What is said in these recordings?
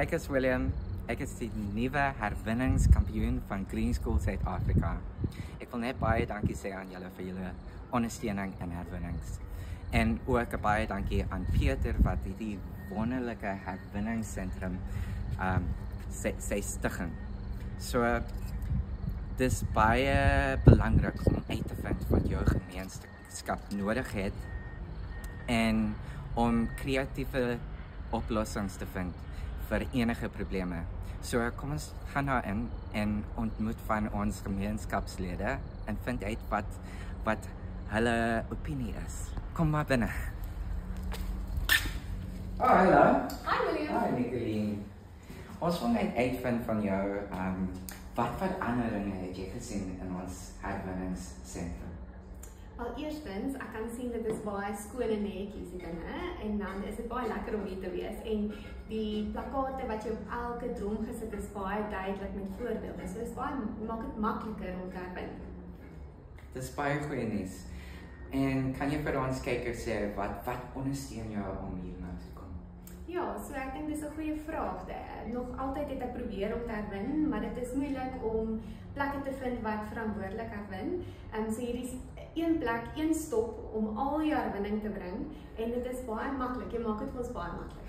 Ek is William. Ek is die nuwe herwinningskampioen van Green School Suid-Afrika. Ek wil net baie dankie sê aan julle vir julle ondersteuning en herwinnings. En ook baie dankie aan Pieter wat hierdie wonderlike herwinningssentrum sy stigting. So dis baie belangrik om uit te vind wat jou gemeenskap nodig het en om kreatiewe oplossings te vind vir enige probleme. So kom ons gaan daarin en ontmoet van ons gemeenskapslede en vind uit wat hulle opinie is. Kom maar binne. Oh, hallo. Hi William. Hi Nicoline. Ons wil net uitvind van jou wat veranderinge het jy gesien in ons herwinningssentrum? Wel eerstens, ek kan sien dit is baie skoon en netjies hier binne en dan is dit baie lekker om hier te wees en die plakate wat jy op elke drom gesit is baie duidelik met voorbeelde. So dis baie maak dit makliker om te herwin. Dis baie goeie nuus. En kan jy vir ons kykers sê wat ondersteun jou om hier na te kom? Ja, so ek dink dis 'n goeie vraag. Nog altyd het ek probeer om te herwin, maar dit is moeilik om plekke te vind wat verantwoordelik herwin. So hier is een plek, een stop om al jou herwinning te bring en dit is baie maklik. Jy maak dit vir ons baie maklik.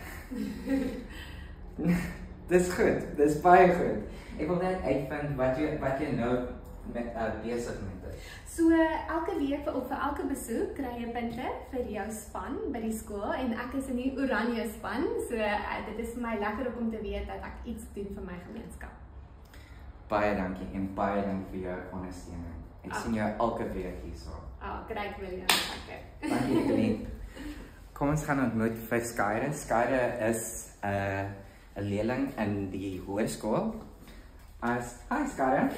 Dis goed, dis baie goed. Ek wil net uitvind wat jy nou met besig met dit. So elke week of vir elke besoek kry jy punte vir jou span by die skool en ek is in die oranje span. So dit is vir my lekker om te weet dat ek iets doen vir my gemeenskap. Baie dankie en baie dankie vir jou ondersteuning. Ek sien jou elke week hierso. Great William, dankie. Dankie Nicoline. Kom ons gaan ontmoet vir Skyre. Skyre is 'n leerling in die hoërskool. Hi Skyre.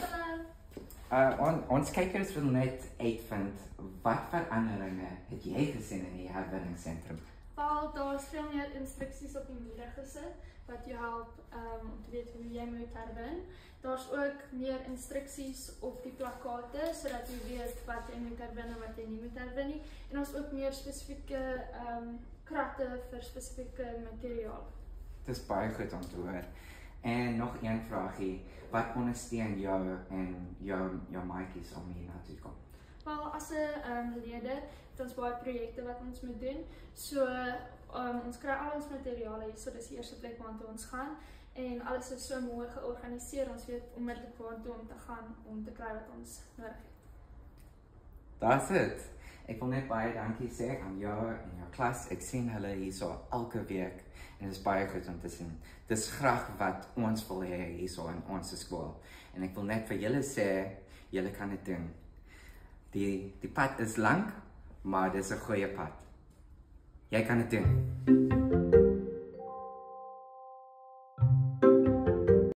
Ons kykers wil net uitvind wat veranderinge het jy gesien in die herwinningssentrum? Wel, daar is veel meer instruksies op die muur gesit wat jou help om te weet hoe jy moet herwin. Daar's ook meer instruksies op die plakate sodat jy weet wat jy moet herwin en wat jy nie moet herwin nie. En ons ook meer spesifieke kratte vir spesifieke materiaal. Dis baie goed om te hoor. En nog een vraagie, wat ondersteun jou en jou maatjies om hier na te kom? Wel, as 'n lede het ons baie projekte wat ons moet doen. So ons kry al ons materiale hier, so dis die eerste plek waartoe ons gaan en alles is so mooi georganiseer. Ons weet onmiddellik waartoe om te gaan om te kry wat ons nodig het. That's it. Ek wil net baie dankie sê aan jou en jou klas. Ek sien hulle hierso elke week en dit is baie goed om te sien. Dis graag wat ons wil hê hierso in ons skool. En ek wil net vir julle sê, julle kan dit doen. Die pad is lank, maar dis 'n goeie pad. Jy kan dit doen.